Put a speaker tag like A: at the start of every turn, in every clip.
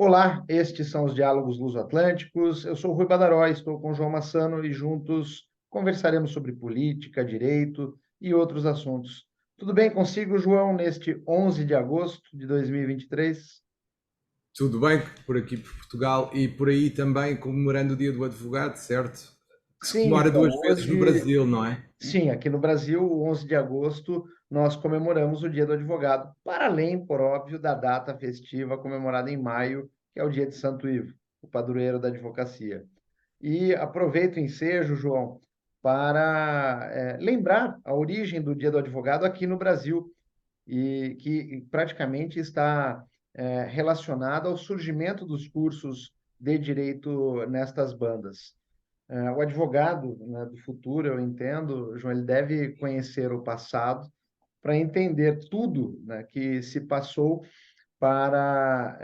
A: Olá, estes são os Diálogos Luso-Atlânticos. Eu sou o Rui Badaró, estou com o João Massano e juntos conversaremos sobre política, direito e outros assuntos. Tudo bem consigo, João, neste 11 de agosto de 2023?
B: Tudo bem por aqui por Portugal e por aí também comemorando o Dia do Advogado, certo? Que se
A: Sim,
B: comemora
A: então,
B: duas vezes no
A: hoje,
B: Brasil, não é?
A: sim, aqui no Brasil, o 11 de agosto, nós comemoramos o Dia do Advogado, para além, por óbvio, da data festiva comemorada em maio, que é o Dia de Santo Ivo, o padroeiro da advocacia. E aproveito o ensejo, João, para lembrar a origem do Dia do Advogado aqui no Brasil, e que praticamente está relacionada ao surgimento dos cursos de direito nestas bandas. O advogado, né, do futuro, eu entendo, João, ele deve conhecer o passado para entender tudo, né, que se passou para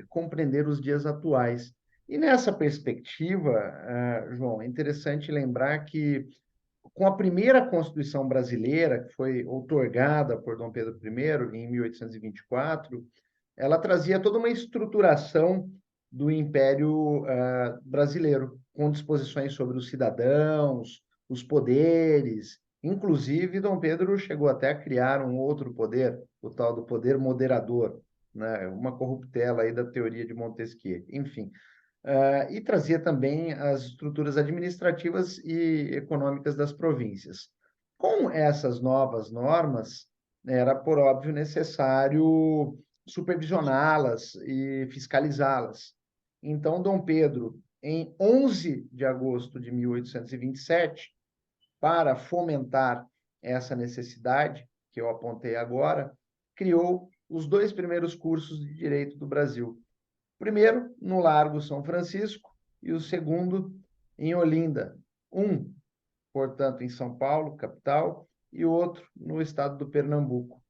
A: compreender os dias atuais. E nessa perspectiva, João, é interessante lembrar que com a primeira Constituição brasileira, que foi outorgada por Dom Pedro I em 1824, ela trazia toda uma estruturação do Império brasileiro, com disposições sobre os cidadãos, os poderes. Inclusive, Dom Pedro chegou até a criar um outro poder, o tal do poder moderador, né? Uma corruptela aí da teoria de Montesquieu. Enfim, e trazia também as estruturas administrativas e econômicas das províncias. Com essas novas normas, era, por óbvio, necessário supervisioná-las e fiscalizá-las. Então, Dom Pedro, em 11 de agosto de 1827, para fomentar essa necessidade, que eu apontei agora, criou os dois primeiros cursos de direito do Brasil, primeiro no Largo São Francisco e o segundo em Olinda. Um, portanto, em São Paulo, capital, e o outro no estado do Pernambuco.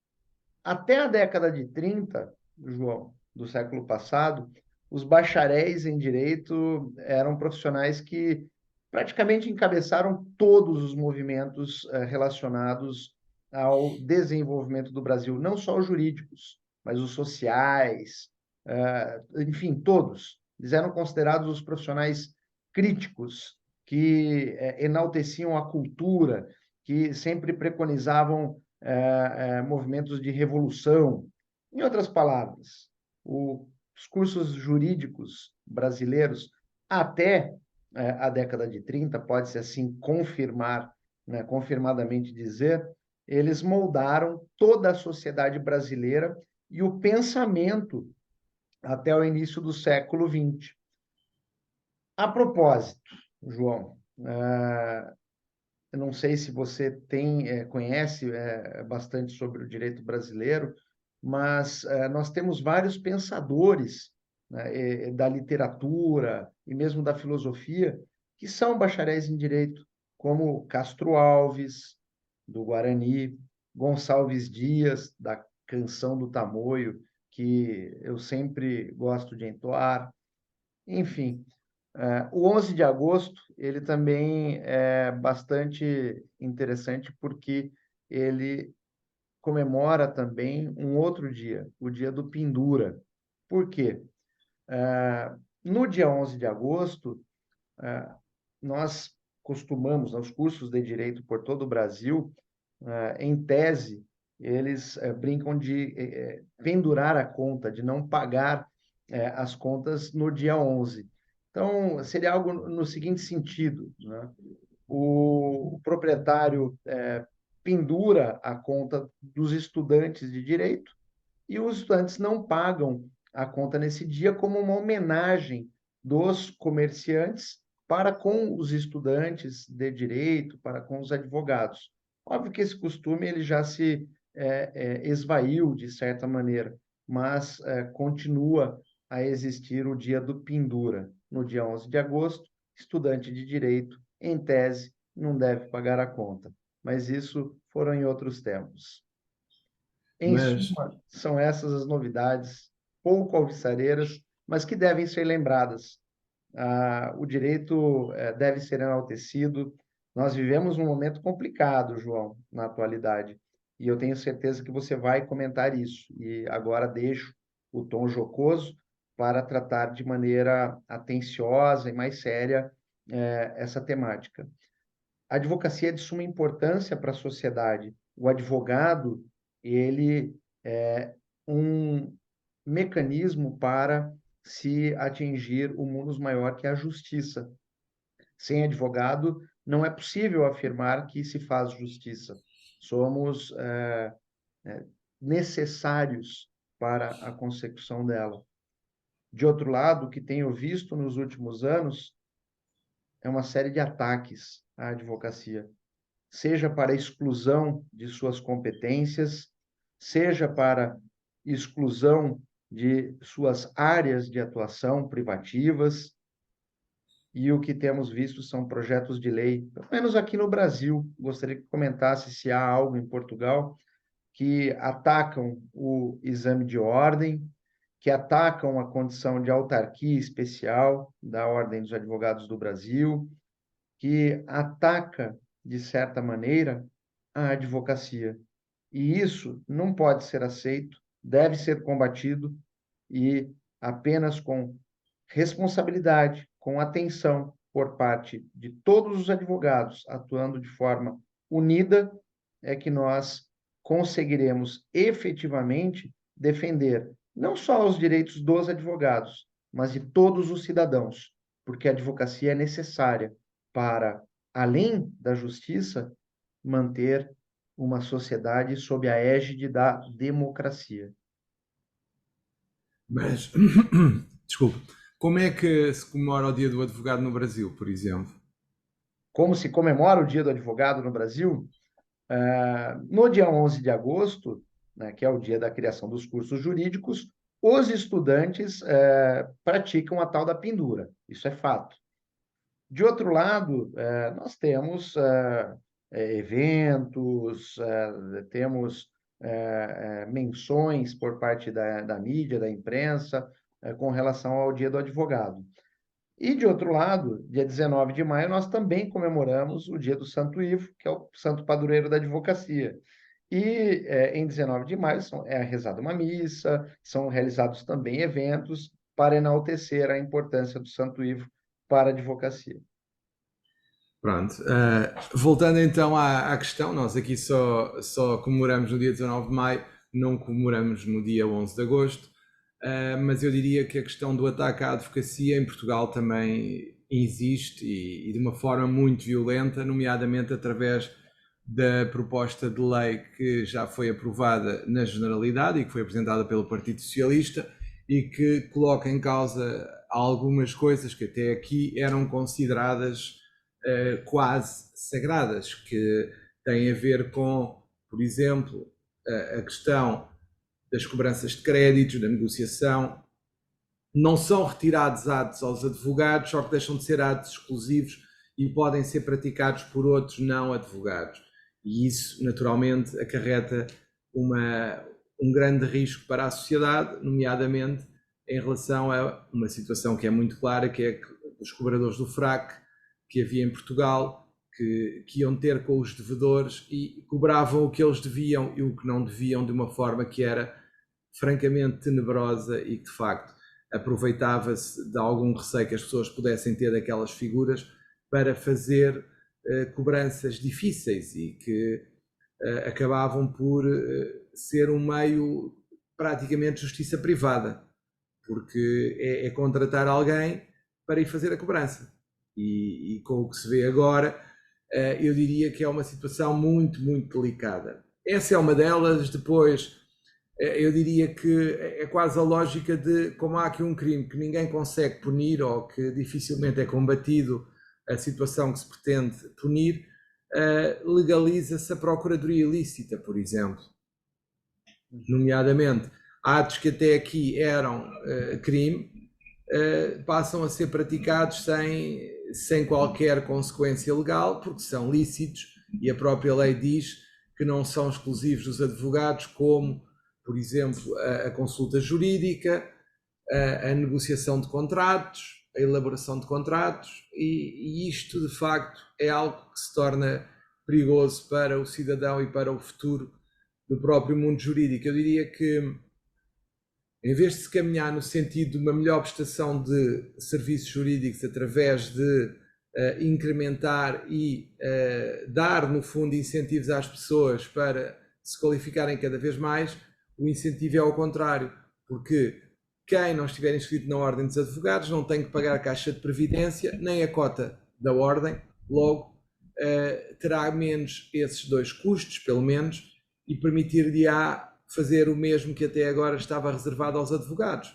A: Até a década de 30, João, do século passado, os bacharéis em direito eram profissionais que praticamente encabeçaram todos os movimentos relacionados ao desenvolvimento do Brasil, não só os jurídicos, mas os sociais, enfim, todos. Eles eram considerados os profissionais críticos que enalteciam a cultura, que sempre preconizavam movimentos de revolução. Em outras palavras, os cursos jurídicos brasileiros, até a década de 30, pode-se assim confirmar, né, confirmadamente dizer, eles moldaram toda a sociedade brasileira e o pensamento até o início do século XX. A propósito, João, eu não sei se você conhece bastante sobre o direito brasileiro, mas nós temos vários pensadores, né, da literatura e mesmo da filosofia que são bacharéis em direito, como Castro Alves, do Guarani, Gonçalves Dias, da Canção do Tamoio, que eu sempre gosto de entoar. Enfim, o 11 de agosto, ele também é bastante interessante porque ele comemora também um outro dia, o dia do Pendura. Por quê? No dia 11 de agosto, nós costumamos, nos cursos de direito por todo o Brasil, em tese, eles brincam de pendurar a conta, de não pagar as contas no dia 11. Então, seria algo no seguinte sentido, né? O proprietário pendura a conta dos estudantes de direito e os estudantes não pagam a conta nesse dia como uma homenagem dos comerciantes para com os estudantes de direito, para com os advogados. Óbvio que esse costume ele já se esvaiu de certa maneira, mas continua a existir o dia do pendura. No dia 11 de agosto, estudante de direito, em tese, não deve pagar a conta. Mas isso foram em outros tempos. Em
B: Mas,
A: suma, são essas as novidades, pouco alvissareiras, mas que devem ser lembradas. O direito deve ser enaltecido. Nós vivemos um momento complicado, João, na atualidade, e eu tenho certeza que você vai comentar isso. E agora deixo o tom jocoso para tratar de maneira atenciosa e mais séria essa temática. A advocacia é de suma importância para a sociedade. O advogado, ele é um mecanismo para se atingir o munus maior, que é a justiça. Sem advogado, não é possível afirmar que se faz justiça. Somos necessários para a consecução dela. De outro lado, o que tenho visto nos últimos anos é uma série de ataques à advocacia, seja para exclusão de suas competências, seja para exclusão de suas áreas de atuação privativas, e o que temos visto são projetos de lei, pelo menos aqui no Brasil. Gostaria que comentasse se há algo em Portugal que atacam o exame de ordem, que atacam a condição de autarquia especial da Ordem dos Advogados do Brasil, que ataca, de certa maneira, a advocacia. E isso não pode ser aceito, deve ser combatido e apenas com responsabilidade, com atenção por parte de todos os advogados, atuando de forma unida, é que nós conseguiremos efetivamente defender não só os direitos dos advogados, mas de todos os cidadãos, porque a advocacia é necessária para, além da justiça, manter uma sociedade sob a égide da democracia.
B: Mas, desculpe, como é que se comemora o Dia do Advogado no Brasil, por exemplo?
A: Como se comemora o Dia do Advogado no Brasil? No dia 11 de agosto, né, que é o dia da criação dos cursos jurídicos, os estudantes praticam a tal da pendura. Isso é fato. De outro lado, nós temos eventos, temos menções por parte da mídia, da imprensa, com relação ao Dia do Advogado. E, de outro lado, dia 19 de maio, nós também comemoramos o Dia do Santo Ivo, que é o santo padroeiro da advocacia. E, em 19 de maio, é rezada uma missa, são realizados também eventos para enaltecer a importância do Santo Ivo para a advocacia.
B: Pronto, voltando então à questão, nós aqui só comemoramos no dia 19 de maio, não comemoramos no dia 11 de agosto, mas eu diria que a questão do ataque à advocacia em Portugal também existe e de uma forma muito violenta, nomeadamente através da proposta de lei que já foi aprovada na Generalidade e que foi apresentada pelo Partido Socialista e que coloca em causa algumas coisas que até aqui eram consideradas quase sagradas, que têm a ver com, por exemplo, a questão das cobranças de créditos, da negociação. Não são retirados atos aos advogados, só que deixam de ser atos exclusivos e podem ser praticados por outros não advogados. E isso, naturalmente, acarreta um grande risco para a sociedade, nomeadamente em relação a uma situação que é muito clara, que é os cobradores do FRAC, que havia em Portugal, que iam ter com os devedores e cobravam o que eles deviam e o que não deviam de uma forma que era francamente tenebrosa e que, de facto, aproveitava-se de algum receio que as pessoas pudessem ter daquelas figuras para fazer cobranças difíceis e que acabavam por ser um meio praticamente de justiça privada, porque é contratar alguém para ir fazer a cobrança. E com o que se vê agora, eu diria que é uma situação muito, muito delicada. Essa é uma delas. Depois, eu diria que é quase a lógica de, como há aqui um crime que ninguém consegue punir ou que dificilmente é combatido a situação que se pretende punir, legaliza-se a procuradoria ilícita, por exemplo. Nomeadamente, atos que até aqui eram crime, passam a ser praticados sem qualquer consequência legal, porque são lícitos, e a própria lei diz que não são exclusivos dos advogados, como, por exemplo, a consulta jurídica, a negociação de contratos, a elaboração de contratos, e isto, de facto, é algo que se torna perigoso para o cidadão e para o futuro do próprio mundo jurídico. Eu diria que em vez de se caminhar no sentido de uma melhor prestação de serviços jurídicos através de incrementar e dar, no fundo, incentivos às pessoas para se qualificarem cada vez mais, o incentivo é ao contrário, porque quem não estiver inscrito na Ordem dos Advogados não tem que pagar a Caixa de Previdência, nem a cota da Ordem, logo terá menos esses dois custos, pelo menos, e permitir-lhe-á fazer o mesmo que até agora estava reservado aos advogados.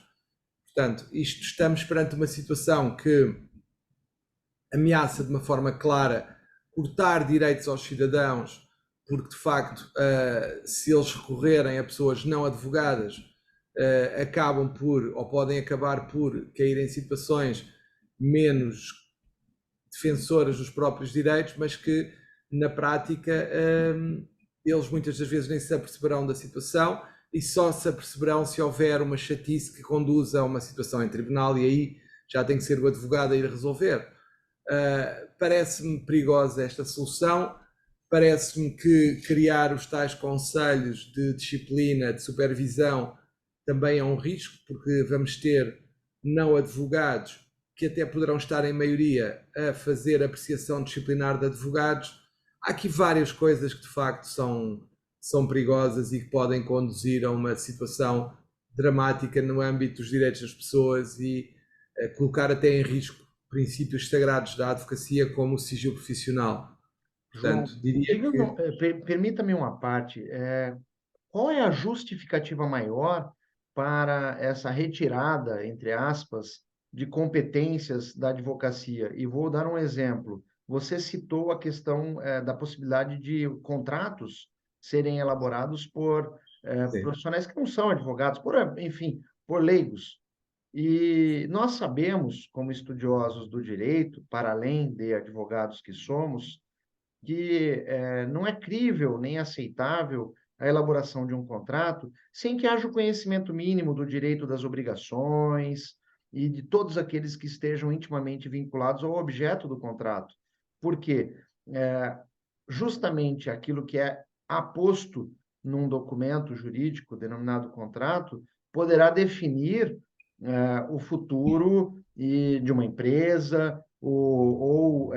B: Portanto, estamos perante uma situação que ameaça de uma forma clara cortar direitos aos cidadãos, porque de facto, se eles recorrerem a pessoas não advogadas, acabam por, ou podem acabar por cair em situações menos defensoras dos próprios direitos, mas que na prática eles muitas das vezes nem se aperceberão da situação e só se aperceberão se houver uma chatice que conduza a uma situação em tribunal e aí já tem que ser o advogado a ir resolver. Parece-me perigosa esta solução, parece-me que criar os tais conselhos de disciplina, de supervisão, também é um risco, porque vamos ter não advogados que até poderão estar em maioria a fazer apreciação disciplinar de advogados. Há aqui várias coisas que de facto são perigosas e que podem conduzir a uma situação dramática no âmbito dos direitos das pessoas e colocar até em risco princípios sagrados da advocacia como o sigilo profissional.
A: João,
B: Portanto, diria que
A: permita-me uma parte. Qual é a justificativa maior para essa retirada, entre aspas, de competências da advocacia? E vou dar um exemplo. Você citou a questão, da possibilidade de contratos serem elaborados por,
B: sim,
A: profissionais que não são advogados, por, enfim, por leigos. E nós sabemos, como estudiosos do direito, para além de advogados que somos, que não é crível nem aceitável a elaboração de um contrato sem que haja o conhecimento mínimo do direito das obrigações e de todos aqueles que estejam intimamente vinculados ao objeto do contrato. Porque justamente aquilo que é aposto num documento jurídico denominado contrato poderá definir o futuro de uma empresa, ou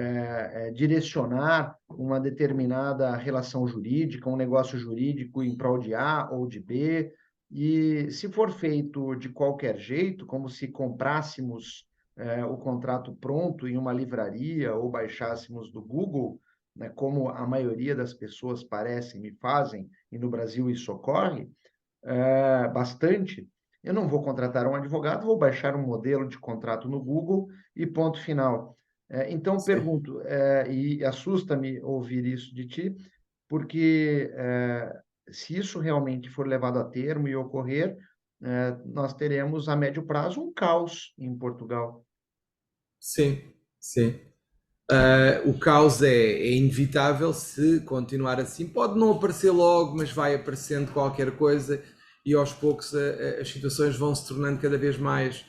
A: direcionar uma determinada relação jurídica, um negócio jurídico em prol de A ou de B. E se for feito de qualquer jeito, como se comprássemos o contrato pronto em uma livraria ou baixássemos do Google, né, como a maioria das pessoas parecem e fazem, e no Brasil isso ocorre, bastante, eu não vou contratar um advogado, vou baixar um modelo de contrato no Google e ponto final. Então,
B: sim.
A: pergunto, e assusta-me ouvir isso de ti, porque se isso realmente for levado a termo e ocorrer, nós teremos a médio prazo um caos em Portugal.
B: Sim, sim. O caos é inevitável se continuar assim. Pode não aparecer logo, mas vai aparecendo qualquer coisa e aos poucos as situações vão se tornando cada vez mais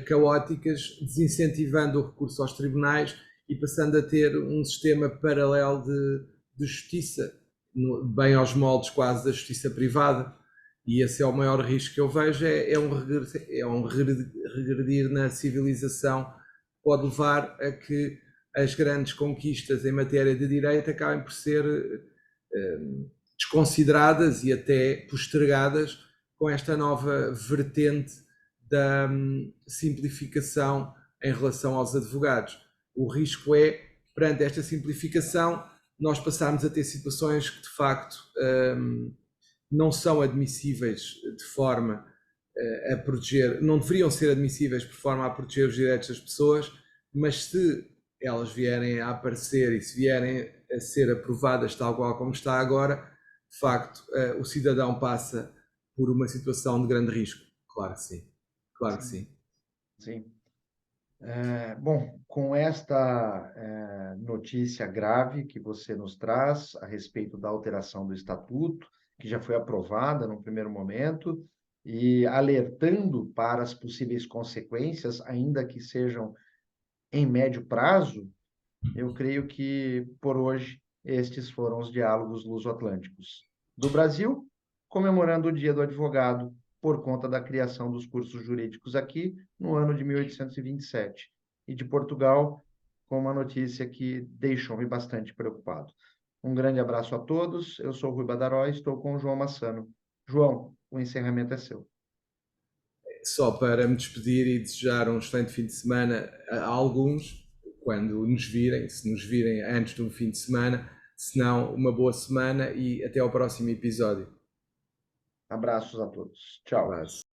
B: caóticas, desincentivando o recurso aos tribunais e passando a ter um sistema paralelo de justiça, bem aos moldes quase da justiça privada. E esse é o maior risco que eu vejo, é um regredir na civilização, pode levar a que as grandes conquistas em matéria de direito acabem por ser desconsideradas e até postergadas com esta nova vertente da simplificação em relação aos advogados. O risco é, perante esta simplificação, nós passarmos a ter situações que de facto não são admissíveis de forma a proteger, não deveriam ser admissíveis por forma a proteger os direitos das pessoas, mas se elas vierem a aparecer e se vierem a ser aprovadas tal qual como está agora, de facto, o cidadão passa por uma situação de grande risco. Claro que sim. Claro que
A: Sim,
B: sim.
A: sim. Bom, com esta notícia grave que você nos traz a respeito da alteração do estatuto, que já foi aprovada no primeiro momento, e alertando para as possíveis consequências, ainda que sejam em médio prazo, eu creio que por hoje estes foram os diálogos luso-atlânticos do Brasil, comemorando o Dia do Advogado. por conta da criação dos cursos jurídicos aqui no ano de 1827. E de Portugal, com uma notícia que deixou-me bastante preocupado. Um grande abraço a todos. Eu sou o Rui Badaró e estou com o João Massano. João, o encerramento é seu.
B: Só para me despedir e desejar um excelente fim de semana a alguns, quando nos virem, se nos virem antes do fim de semana, se não, uma boa semana e até ao próximo episódio.
A: Abraços a todos. Tchau.
B: Abraço.